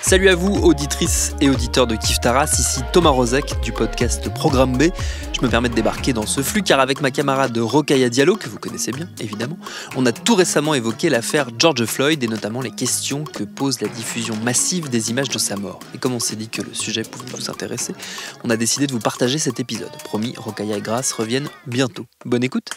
Salut à vous, auditrices et auditeurs de Kif Taras, ici Thomas Rozek du podcast Programme B. Je me permets de débarquer dans ce flux car avec ma camarade Rokhaya Diallo, que vous connaissez bien évidemment, on a tout récemment évoqué l'affaire George Floyd et notamment les questions que pose la diffusion massive des images de sa mort. Et comme on s'est dit que le sujet pouvait vous intéresser, on a décidé de vous partager cet épisode. Promis, Rokhaya et Grace reviennent bientôt. Bonne écoute.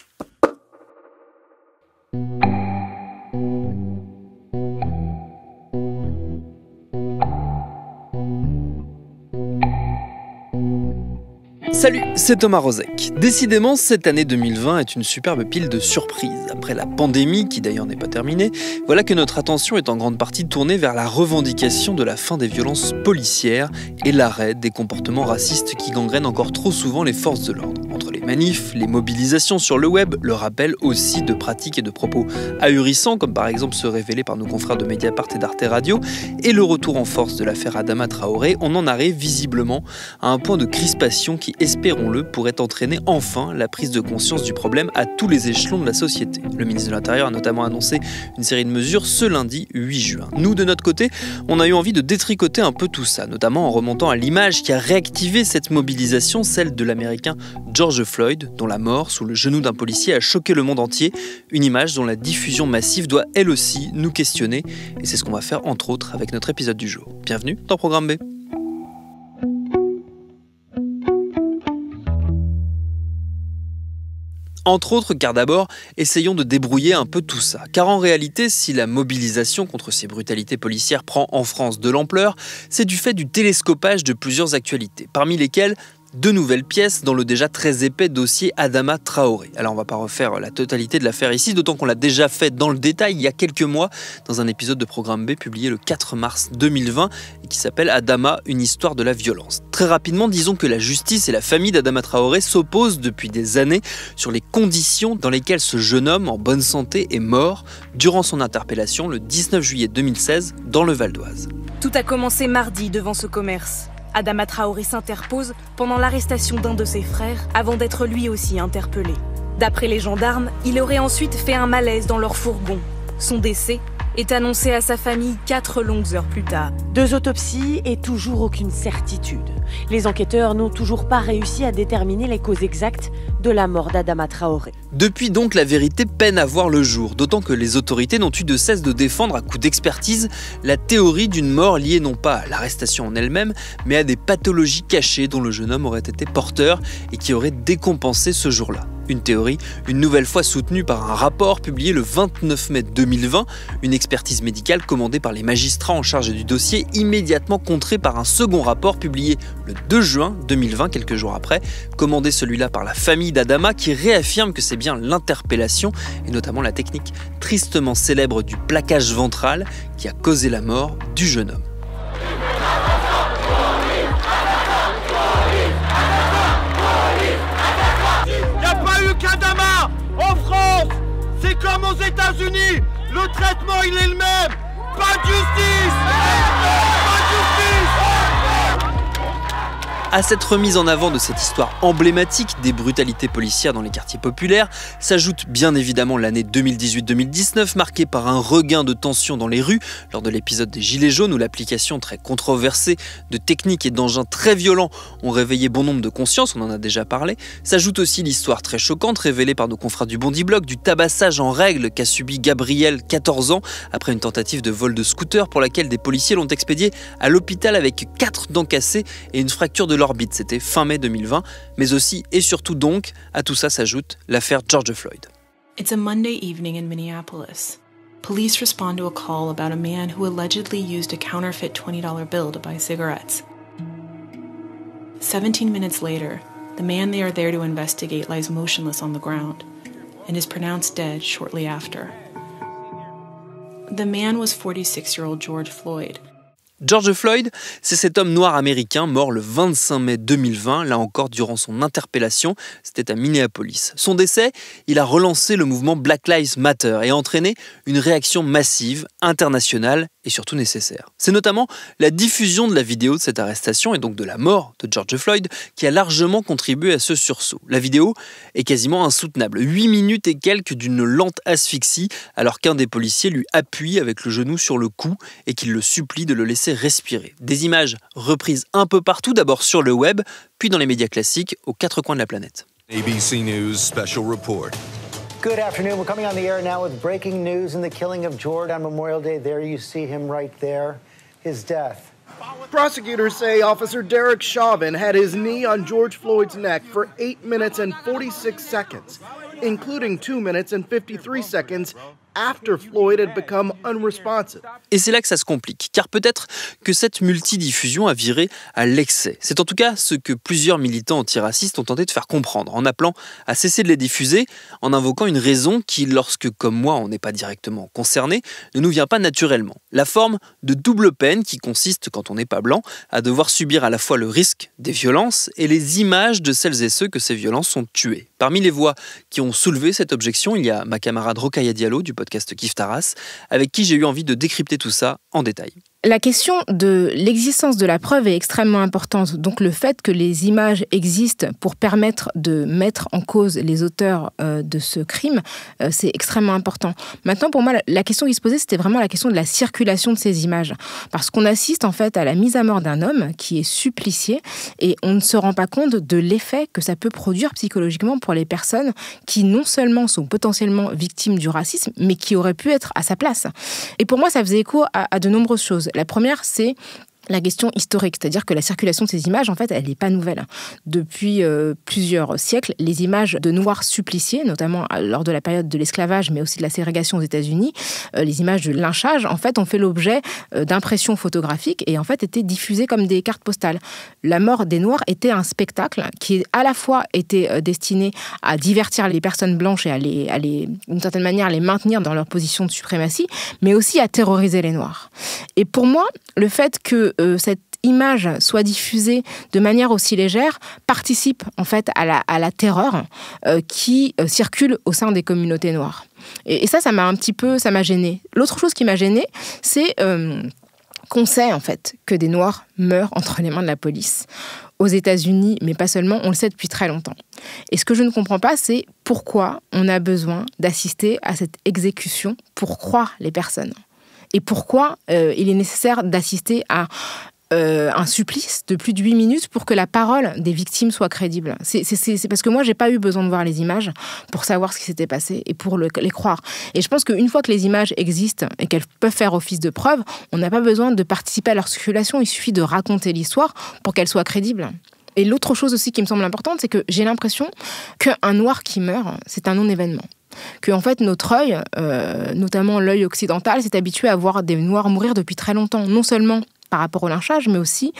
Salut, c'est Thomas Rozek. Décidément, cette année 2020 est une superbe pile de surprises. Après la pandémie, qui d'ailleurs n'est pas terminée, voilà que notre attention est en grande partie tournée vers la revendication de la fin des violences policières et l'arrêt des comportements racistes qui gangrènent encore trop souvent les forces de l'ordre. Entre les manifs, les mobilisations sur le web, le rappel aussi de pratiques et de propos ahurissants, comme par exemple ceux révélés par nos confrères de Mediapart et d'Arte Radio, et le retour en force de l'affaire Adama Traoré, on en arrive visiblement à un point de crispation qui, espérons-le, pourrait entraîner enfin la prise de conscience du problème à tous les échelons de la société. Le ministre de l'Intérieur a notamment annoncé une série de mesures ce lundi 8 juin. Nous, de notre côté, on a eu envie de détricoter un peu tout ça, notamment en remontant à l'image qui a réactivé cette mobilisation, celle de l'Américain George Floyd, dont la mort sous le genou d'un policier a choqué le monde entier, une image dont la diffusion massive doit elle aussi nous questionner, et c'est ce qu'on va faire entre autres avec notre épisode du jour. Bienvenue dans Programme B. Entre autres, car d'abord, essayons de débrouiller un peu tout ça. Car en réalité, si la mobilisation contre ces brutalités policières prend en France de l'ampleur, c'est du fait du télescopage de plusieurs actualités, parmi lesquelles deux nouvelles pièces dans le déjà très épais dossier Adama Traoré. Alors on va pas refaire la totalité de l'affaire ici, d'autant qu'on l'a déjà fait dans le détail il y a quelques mois dans un épisode de Programme B publié le 4 mars 2020 et qui s'appelle Adama, une histoire de la violence. Très rapidement, disons que la justice et la famille d'Adama Traoré s'opposent depuis des années sur les conditions dans lesquelles ce jeune homme en bonne santé est mort durant son interpellation le 19 juillet 2016 dans le Val d'Oise. Tout a commencé mardi devant ce commerce. Adama Traoré s'interpose pendant l'arrestation d'un de ses frères avant d'être lui aussi interpellé. D'après les gendarmes, il aurait ensuite fait un malaise dans leur fourgon. Son décès est annoncé à sa famille 4 longues heures plus tard. 2 autopsies et toujours aucune certitude. Les enquêteurs n'ont toujours pas réussi à déterminer les causes exactes de la mort d'Adama Traoré. Depuis donc, la vérité peine à voir le jour, d'autant que les autorités n'ont eu de cesse de défendre à coups d'expertise la théorie d'une mort liée non pas à l'arrestation en elle-même, mais à des pathologies cachées dont le jeune homme aurait été porteur et qui auraient décompensé ce jour-là. Une théorie, une nouvelle fois soutenue par un rapport publié le 29 mai 2020, une expertise médicale commandée par les magistrats en charge du dossier, immédiatement contrée par un second rapport publié le 2 juin 2020, quelques jours après, commandé celui-là par la famille d'Adama qui réaffirme que c'est bien l'interpellation, et notamment la technique tristement célèbre du plaquage ventral, qui a causé la mort du jeune homme. Adama, en France, c'est comme aux États-Unis, le traitement il est le même, pas de justice, pas de justice. À cette remise en avant de cette histoire emblématique des brutalités policières dans les quartiers populaires, s'ajoute bien évidemment l'année 2018-2019, marquée par un regain de tension dans les rues, lors de l'épisode des Gilets jaunes où l'application très controversée de techniques et d'engins très violents ont réveillé bon nombre de consciences, on en a déjà parlé. S'ajoute aussi l'histoire très choquante révélée par nos confrères du Bondi Blog du tabassage en règle qu'a subi Gabriel, 14 ans, après une tentative de vol de scooter pour laquelle des policiers l'ont expédié à l'hôpital avec 4 dents cassées et une fracture de l'orbite. C'était fin mai 2020, mais aussi et surtout donc, à tout ça s'ajoute l'affaire George Floyd. It's a Monday evening in Minneapolis. Police respond to a call about a man who allegedly used a counterfeit $20 bill to buy cigarettes. 17 minutes later, the man they are there to investigate lies motionless on the ground and is pronounced dead shortly after. The man was 46-year-old George Floyd. George Floyd, c'est cet homme noir américain mort le 25 mai 2020, là encore durant son interpellation, c'était à Minneapolis. Son décès, il a relancé le mouvement Black Lives Matter et a entraîné une réaction massive, internationale et surtout nécessaire. C'est notamment la diffusion de la vidéo de cette arrestation et donc de la mort de George Floyd qui a largement contribué à ce sursaut. La vidéo est quasiment insoutenable, 8 minutes et quelques d'une lente asphyxie alors qu'un des policiers lui appuie avec le genou sur le cou et qu'il le supplie de le laisser laisser respirer. Des images reprises un peu partout, d'abord sur le web, puis dans les médias classiques, aux quatre coins de la planète. ABC News Special Report. Good afternoon. We're coming on the air now with breaking news in the killing of George on Memorial Day. There you see him right there, his death. Prosecutors say Officer Derek Chauvin had his knee on George Floyd's neck for 8 minutes and 46 seconds, including 2 minutes and 53 seconds after Floyd had become unresponsive. Et c'est là que ça se complique, car peut-être que cette multidiffusion a viré à l'excès. C'est en tout cas ce que plusieurs militants antiracistes ont tenté de faire comprendre, en appelant à cesser de les diffuser, en invoquant une raison qui, lorsque, comme moi, on n'est pas directement concerné, ne nous vient pas naturellement. La forme de double peine qui consiste, quand on n'est pas blanc, à devoir subir à la fois le risque des violences et les images de celles et ceux que ces violences ont tués. Parmi les voix qui ont soulevé cette objection, il y a ma camarade Rokhaya Diallo du podcast Kif Taras, avec qui j'ai eu envie de décrypter tout ça en détail. La question de l'existence de la preuve est extrêmement importante. Donc le fait que les images existent pour permettre de mettre en cause les auteurs de ce crime, c'est extrêmement important. Maintenant, pour moi, la question qui se posait, c'était vraiment la question de la circulation de ces images. Parce qu'on assiste en fait à la mise à mort d'un homme qui est supplicié et on ne se rend pas compte de l'effet que ça peut produire psychologiquement pour les personnes qui non seulement sont potentiellement victimes du racisme, mais qui auraient pu être à sa place. Et pour moi, ça faisait écho à de nombreuses choses. La première, c'est la question historique, c'est-à-dire que la circulation de ces images, en fait, elle n'est pas nouvelle. Depuis plusieurs siècles, les images de noirs suppliciés, notamment lors de la période de l'esclavage, mais aussi de la ségrégation aux États-Unis, les images de lynchage, en fait, ont fait l'objet d'impressions photographiques et en fait étaient diffusées comme des cartes postales. La mort des Noirs était un spectacle qui, à la fois, était destiné à divertir les personnes blanches et à les, d'une certaine manière, les maintenir dans leur position de suprématie, mais aussi à terroriser les Noirs. Et pour moi, le fait que cette image soit diffusée de manière aussi légère participe en fait à la terreur qui circule au sein des communautés noires. Et ça m'a gênée. L'autre chose qui m'a gênée, c'est qu'on sait en fait que des Noirs meurent entre les mains de la police. Aux États-Unis, mais pas seulement, on le sait depuis très longtemps. Et ce que je ne comprends pas, c'est pourquoi on a besoin d'assister à cette exécution pour croire les personnes. Et pourquoi il est nécessaire d'assister à un supplice de plus de 8 minutes pour que la parole des victimes soit crédible. C'est parce que moi, j'ai pas eu besoin de voir les images pour savoir ce qui s'était passé et pour les croire. Et je pense qu'une fois que les images existent et qu'elles peuvent faire office de preuve, on n'a pas besoin de participer à leur circulation, il suffit de raconter l'histoire pour qu'elle soit crédible. Et l'autre chose aussi qui me semble importante, c'est que j'ai l'impression qu'un Noir qui meurt, c'est un non-événement. Que en fait notre œil, notamment l'œil occidental, s'est habitué à voir des Noirs mourir depuis très longtemps, non seulement par rapport au lynchage, mais aussi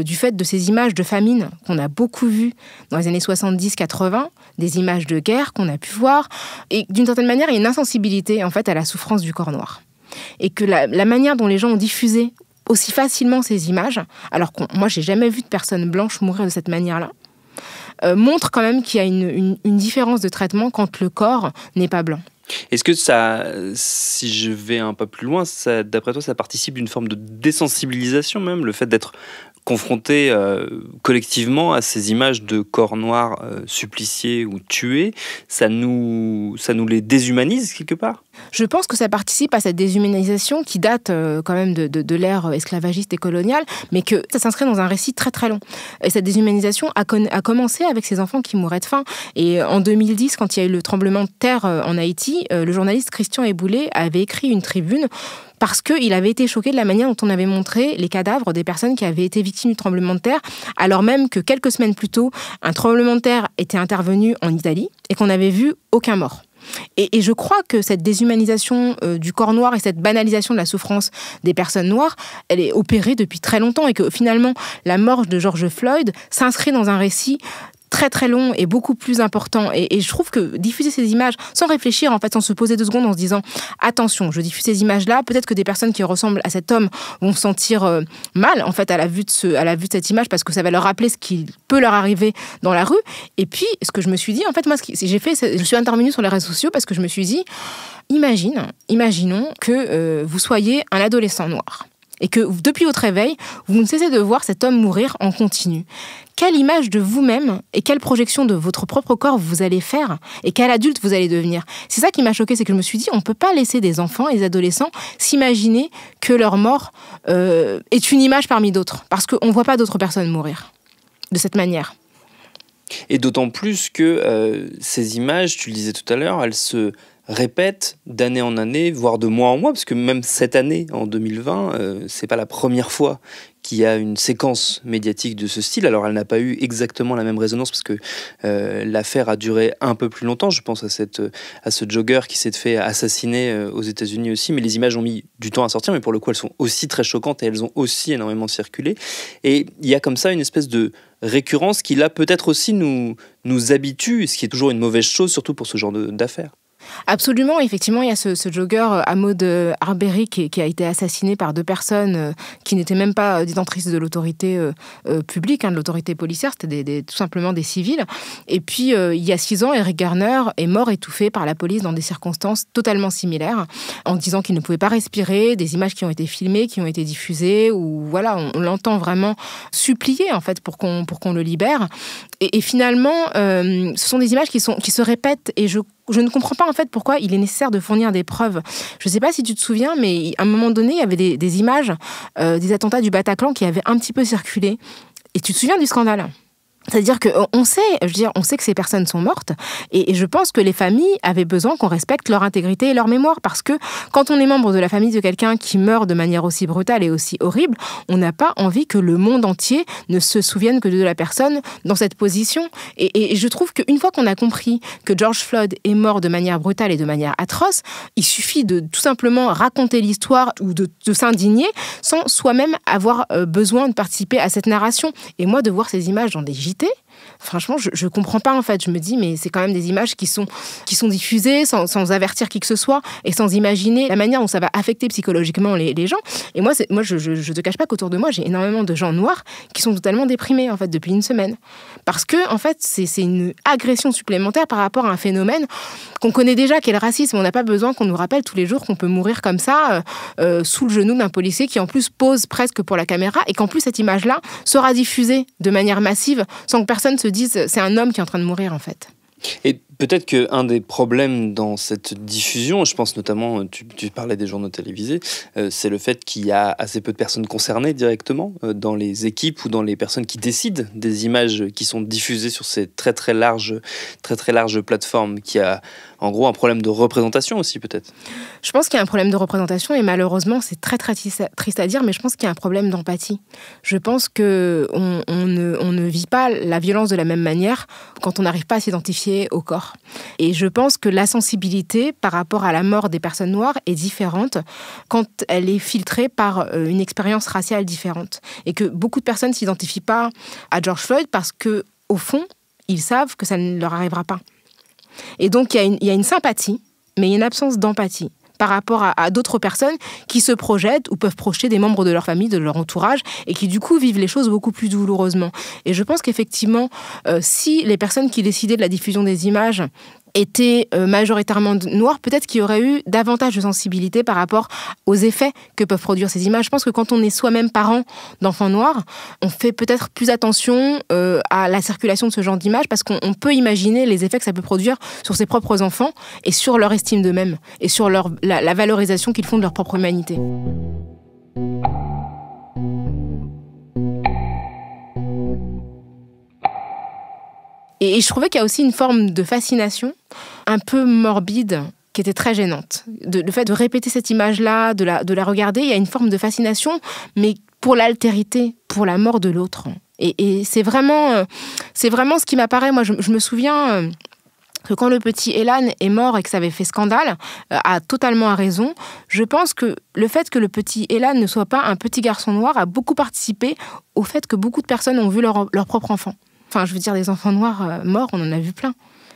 du fait de ces images de famine qu'on a beaucoup vues dans les années 70-80, des images de guerre qu'on a pu voir, et d'une certaine manière, il y a une insensibilité en fait à la souffrance du corps noir. Et que la manière dont les gens ont diffusé aussi facilement ces images, alors que moi j'ai jamais vu de personnes blanches mourir de cette manière-là, montre quand même qu'il y a une différence de traitement quand le corps n'est pas blanc. Est-ce que ça, si je vais un peu plus loin, ça, d'après toi, ça participe d'une forme de désensibilisation même, le fait d'être confronté collectivement à ces images de corps noirs suppliciés ou tués, ça nous les déshumanise quelque part ? Je pense que ça participe à cette déshumanisation qui date quand même de l'ère esclavagiste et coloniale, mais que ça s'inscrit dans un récit très très long. Et cette déshumanisation a commencé avec ces enfants qui mouraient de faim. Et en 2010, quand il y a eu le tremblement de terre en Haïti, le journaliste Christian Eboulé avait écrit une tribune parce qu'il avait été choqué de la manière dont on avait montré les cadavres des personnes qui avaient été victimes du tremblement de terre, alors même que quelques semaines plus tôt, un tremblement de terre était intervenu en Italie et qu'on n'avait vu aucun mort. Et je crois que cette déshumanisation du corps noir et cette banalisation de la souffrance des personnes noires, elle est opérée depuis très longtemps et que finalement, la mort de George Floyd s'inscrit dans un récit très très long et beaucoup plus important. Et je trouve que diffuser ces images sans réfléchir, en fait, sans se poser 2 secondes, en se disant attention, je diffuse ces images-là, peut-être que des personnes qui ressemblent à cet homme vont se sentir mal, en fait, à la vue de cette image, parce que ça va leur rappeler ce qui peut leur arriver dans la rue. Et puis, ce que je me suis dit, en fait, moi, je suis intervenue sur les réseaux sociaux parce que je me suis dit, imaginons que vous soyez un adolescent noir et que depuis votre réveil, vous ne cessez de voir cet homme mourir en continu. Quelle image de vous-même et quelle projection de votre propre corps vous allez faire et quel adulte vous allez devenir? C'est ça qui m'a choquée, c'est que je me suis dit, on ne peut pas laisser des enfants et des adolescents s'imaginer que leur mort est une image parmi d'autres, parce qu'on ne voit pas d'autres personnes mourir de cette manière. Et d'autant plus que ces images, tu le disais tout à l'heure, elles se répètent d'année en année, voire de mois en mois, parce que même cette année, en 2020, c'est pas la première fois qu'il y a une séquence médiatique de ce style. Alors elle n'a pas eu exactement la même résonance parce que l'affaire a duré un peu plus longtemps. Je pense à ce jogger qui s'est fait assassiner aux États-Unis aussi, mais les images ont mis du temps à sortir, mais pour le coup elles sont aussi très choquantes et elles ont aussi énormément circulé. Et il y a comme ça une espèce de récurrence qui là peut-être aussi nous habitue, ce qui est toujours une mauvaise chose, surtout pour ce genre d'affaires. Absolument, effectivement, il y a ce jogger Ahmaud Arbery qui a été assassiné par 2 personnes qui n'étaient même pas détentrices de l'autorité publique, de l'autorité policière, c'était tout simplement des civils. Et puis, il y a 6 ans, Eric Garner est mort étouffé par la police dans des circonstances totalement similaires, en disant qu'il ne pouvait pas respirer, des images qui ont été filmées, qui ont été diffusées, où voilà, on l'entend vraiment supplier en fait pour qu'on le libère. Et finalement, ce sont des images qui se répètent et je ne comprends pas en fait pourquoi il est nécessaire de fournir des preuves. Je ne sais pas si tu te souviens, mais à un moment donné, il y avait des images des attentats du Bataclan qui avaient un petit peu circulé. Et tu te souviens du scandale ? C'est-à-dire qu'on sait, on sait que ces personnes sont mortes et je pense que les familles avaient besoin qu'on respecte leur intégrité et leur mémoire parce que quand on est membre de la famille de quelqu'un qui meurt de manière aussi brutale et aussi horrible, on n'a pas envie que le monde entier ne se souvienne que de la personne dans cette position. Et je trouve qu'une fois qu'on a compris que George Floyd est mort de manière brutale et de manière atroce, il suffit de tout simplement raconter l'histoire ou de s'indigner sans soi-même avoir besoin de participer à cette narration. Et moi, de voir ces images dans des JT, franchement, je comprends pas en fait. Je me dis, mais c'est quand même des images qui sont diffusées sans avertir qui que ce soit et sans imaginer la manière dont ça va affecter psychologiquement les gens. Et moi, je te cache pas qu'autour de moi, j'ai énormément de gens noirs qui sont totalement déprimés en fait depuis une semaine. Parce que en fait, c'est une agression supplémentaire par rapport à un phénomène qu'on connaît déjà, qui est le racisme. On n'a pas besoin qu'on nous rappelle tous les jours qu'on peut mourir comme ça, sous le genou d'un policier qui en plus pose presque pour la caméra et qu'en plus cette image-là sera diffusée de manière massive sans que personne se dise c'est un homme qui est en train de mourir en fait. Et peut-être qu'un des problèmes dans cette diffusion, je pense notamment, tu parlais des journaux télévisés, c'est le fait qu'il y a assez peu de personnes concernées directement dans les équipes ou dans les personnes qui décident des images qui sont diffusées sur ces très très larges plateformes, qui a en gros un problème de représentation aussi peut-être. Je pense qu'il y a un problème de représentation et malheureusement c'est très très triste à dire, mais je pense qu'il y a un problème d'empathie. Je pense qu'on ne vit pas la violence de la même manière quand on n'arrive pas à s'identifier au corps. Et je pense que la sensibilité par rapport à la mort des personnes noires est différente quand elle est filtrée par une expérience raciale différente. Et que beaucoup de personnes ne s'identifient pas à George Floyd parce qu'au fond, ils savent que ça ne leur arrivera pas. Et donc, il y a une sympathie, mais il y a une absence d'empathie par rapport à d'autres personnes qui se projettent ou peuvent projeter des membres de leur famille, de leur entourage, et qui du coup vivent les choses beaucoup plus douloureusement. Et je pense qu'effectivement, si les personnes qui décidaient de la diffusion des images étaient majoritairement noirs, peut-être qu'il y aurait eu davantage de sensibilité par rapport aux effets que peuvent produire ces images. Je pense que quand on est soi-même parent d'enfants noirs, on fait peut-être plus attention à la circulation de ce genre d'images parce qu'on peut imaginer les effets que ça peut produire sur ses propres enfants et sur leur estime d'eux-mêmes et sur la valorisation qu'ils font de leur propre humanité. Et je trouvais qu'il y a aussi une forme de fascination un peu morbide qui était très gênante. Le fait de répéter cette image-là, de la regarder, il y a une forme de fascination, mais pour l'altérité, pour la mort de l'autre. Et c'est vraiment ce qui m'apparaît. Moi, je me souviens que quand le petit Elan est mort et que ça avait fait scandale, a totalement raison. Je pense que le fait que le petit Elan ne soit pas un petit garçon noir a beaucoup participé au fait que beaucoup de personnes ont vu leur propre enfant. Enfin, je veux dire, des enfants noirs morts, on en a vu plein.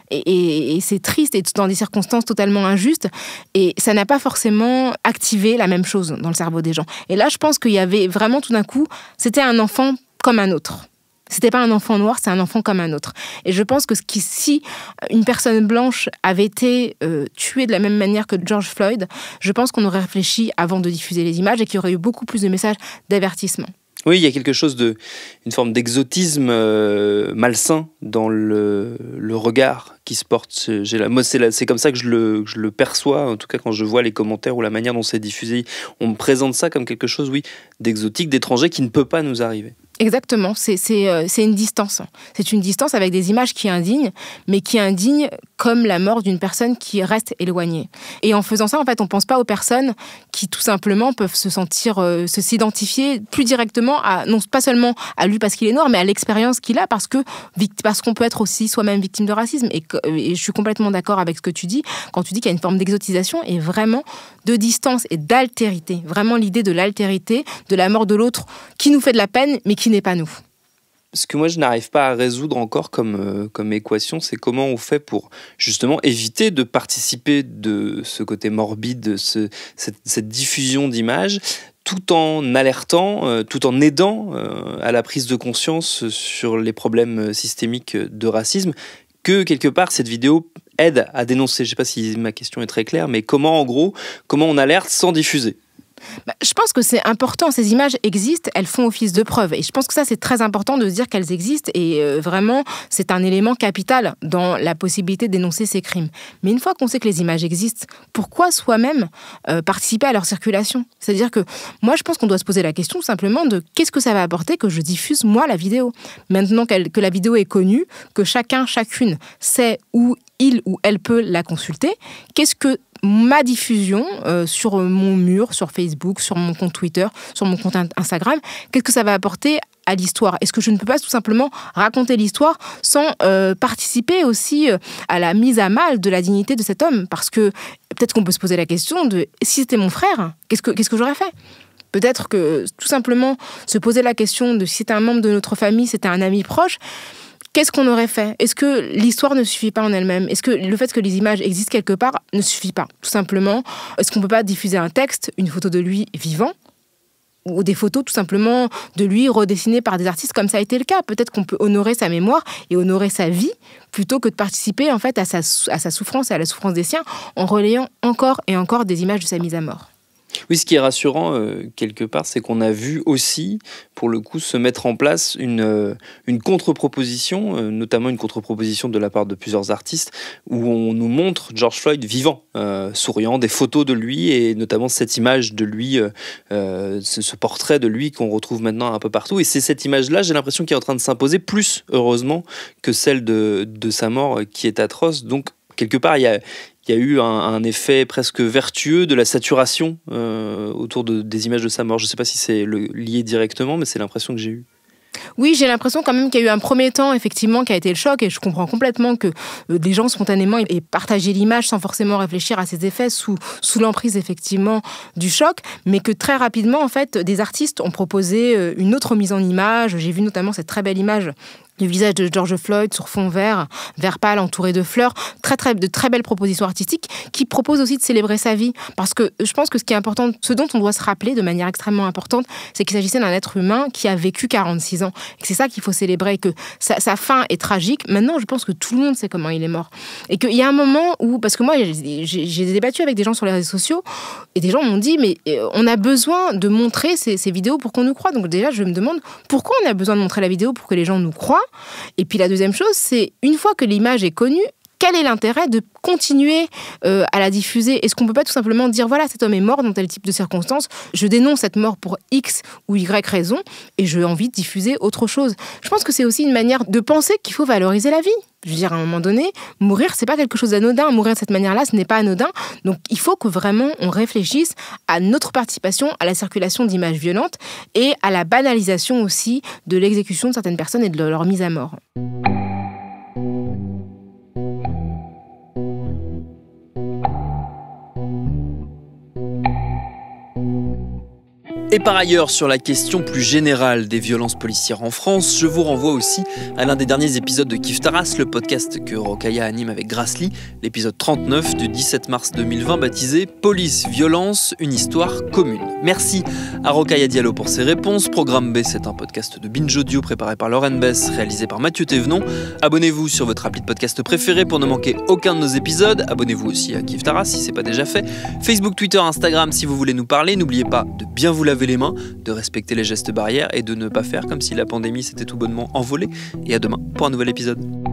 Et c'est triste et dans des circonstances totalement injustes. Et ça n'a pas forcément activé la même chose dans le cerveau des gens. Et là, je pense qu'il y avait vraiment tout d'un coup, c'était un enfant comme un autre. C'était pas un enfant noir, c'est un enfant comme un autre. Et je pense que si une personne blanche avait été tuée de la même manière que George Floyd, je pense qu'on aurait réfléchi avant de diffuser les images et qu'il y aurait eu beaucoup plus de messages d'avertissement. Oui, il y a quelque chose une forme d'exotisme malsain dans le regard qui se porte. C'est comme ça que je le perçois, en tout cas quand je vois les commentaires ou la manière dont c'est diffusé. On me présente ça comme quelque chose, oui, d'exotique, d'étranger qui ne peut pas nous arriver. Exactement, c'est une distance. C'est une distance avec des images qui indignent, mais qui indignent comme la mort d'une personne qui reste éloignée. Et en faisant ça, en fait, on ne pense pas aux personnes qui, tout simplement, peuvent s'identifier plus directement non pas seulement à lui parce qu'il est noir, mais à l'expérience qu'il a parce qu'on peut être aussi soi-même victime de racisme. Et je suis complètement d'accord avec ce que tu dis, quand tu dis qu'il y a une forme d'exotisation et vraiment de distance et d'altérité. Vraiment l'idée de l'altérité, de la mort de l'autre qui nous fait de la peine, mais qui n'est pas nous. Ce que moi je n'arrive pas à résoudre encore comme équation, c'est comment on fait pour justement éviter de participer de ce côté morbide, cette diffusion d'images, tout en alertant, tout en aidant à la prise de conscience sur les problèmes systémiques de racisme, que quelque part cette vidéo aide à dénoncer. Je ne sais pas si ma question est très claire, mais comment on alerte sans diffuser ? Je pense que c'est important, ces images existent, elles font office de preuve. Et je pense que ça, c'est très important de se dire qu'elles existent. Et vraiment, c'est un élément capital dans la possibilité de dénoncer ces crimes. Mais une fois qu'on sait que les images existent, pourquoi soi-même participer à leur circulation ? C'est-à-dire que moi, je pense qu'on doit se poser la question simplement de qu'est-ce que ça va apporter que je diffuse, moi, la vidéo ? Maintenant que la vidéo est connue, que chacune sait où il ou elle peut la consulter, qu'est-ce que ma diffusion sur mon mur, sur Facebook, sur mon compte Twitter, sur mon compte Instagram, qu'est-ce que ça va apporter à l'histoire ? Est-ce que je ne peux pas tout simplement raconter l'histoire sans participer aussi à la mise à mal de la dignité de cet homme ? Parce que peut-être qu'on peut se poser la question de si c'était mon frère, qu'est-ce que j'aurais fait ? Peut-être que tout simplement se poser la question de si c'était un membre de notre famille, c'était un ami proche, qu'est-ce qu'on aurait fait ? Est-ce que l'histoire ne suffit pas en elle-même ? Est-ce que le fait que les images existent quelque part ne suffit pas ? Tout simplement, est-ce qu'on ne peut pas diffuser un texte, une photo de lui vivant ? Ou des photos tout simplement de lui redessinées par des artistes comme ça a été le cas. Peut-être qu'on peut honorer sa mémoire et honorer sa vie plutôt que de participer en fait à sa souffrance et à la souffrance des siens en relayant encore et encore des images de sa mise à mort. Oui, ce qui est rassurant, quelque part, c'est qu'on a vu aussi, pour le coup, se mettre en place une contre-proposition, notamment une contre-proposition de la part de plusieurs artistes, où on nous montre George Floyd vivant, souriant, des photos de lui, et notamment cette image de lui, ce portrait de lui qu'on retrouve maintenant un peu partout. Et c'est cette image-là, j'ai l'impression, qui est en train de s'imposer plus, heureusement, que celle de sa mort, qui est atroce. Donc, quelque part, il y a eu un effet presque vertueux de la saturation autour des images de sa mort. Je ne sais pas si c'est lié directement, mais c'est l'impression que j'ai eue. Oui, j'ai l'impression quand même qu'il y a eu un premier temps, effectivement, qui a été le choc, et je comprends complètement que des gens spontanément aient partagé l'image sans forcément réfléchir à ses effets sous l'emprise, effectivement, du choc, mais que très rapidement, en fait, des artistes ont proposé une autre mise en image. J'ai vu notamment cette très belle image du visage de George Floyd sur fond vert pâle, entouré de fleurs, de très belles propositions artistiques qui proposent aussi de célébrer sa vie. Parce que je pense que ce qui est important, ce dont on doit se rappeler de manière extrêmement importante, c'est qu'il s'agissait d'un être humain qui a vécu 46 ans. Et que c'est ça qu'il faut célébrer, que sa fin est tragique. Maintenant, je pense que tout le monde sait comment il est mort. Et qu'il y a un moment où, parce que moi, j'ai débattu avec des gens sur les réseaux sociaux, et des gens m'ont dit, mais on a besoin de montrer ces vidéos pour qu'on nous croie. Donc déjà, je me demande, pourquoi on a besoin de montrer la vidéo pour que les gens nous croient ? Et puis la deuxième chose, c'est une fois que l'image est connue, quel est l'intérêt de continuer à la diffuser ? Est-ce qu'on ne peut pas tout simplement dire, voilà, cet homme est mort dans tel type de circonstances, je dénonce cette mort pour X ou Y raison, et j'ai envie de diffuser autre chose. Je pense que c'est aussi une manière de penser qu'il faut valoriser la vie. Je veux dire, à un moment donné, mourir, c'est pas quelque chose d'anodin. Mourir de cette manière-là, ce n'est pas anodin. Donc, il faut que vraiment on réfléchisse à notre participation à la circulation d'images violentes et à la banalisation aussi de l'exécution de certaines personnes et de leur mise à mort. Et par ailleurs, sur la question plus générale des violences policières en France, je vous renvoie aussi à l'un des derniers épisodes de Kif Taras, le podcast que Rokhaya anime avec Grasly, l'épisode 39 du 17 mars 2020 baptisé « Police, violence, une histoire commune ». Merci à Rokhaya Diallo pour ses réponses. Programme B, c'est un podcast de Binge Audio préparé par Lauren Bess, réalisé par Mathieu Thévenon. Abonnez-vous sur votre appli de podcast préféré pour ne manquer aucun de nos épisodes. Abonnez-vous aussi à Kif Taras si ce n'est pas déjà fait. Facebook, Twitter, Instagram si vous voulez nous parler. N'oubliez pas de bien vous laver les mains, de respecter les gestes barrières et de ne pas faire comme si la pandémie s'était tout bonnement envolée. Et à demain pour un nouvel épisode.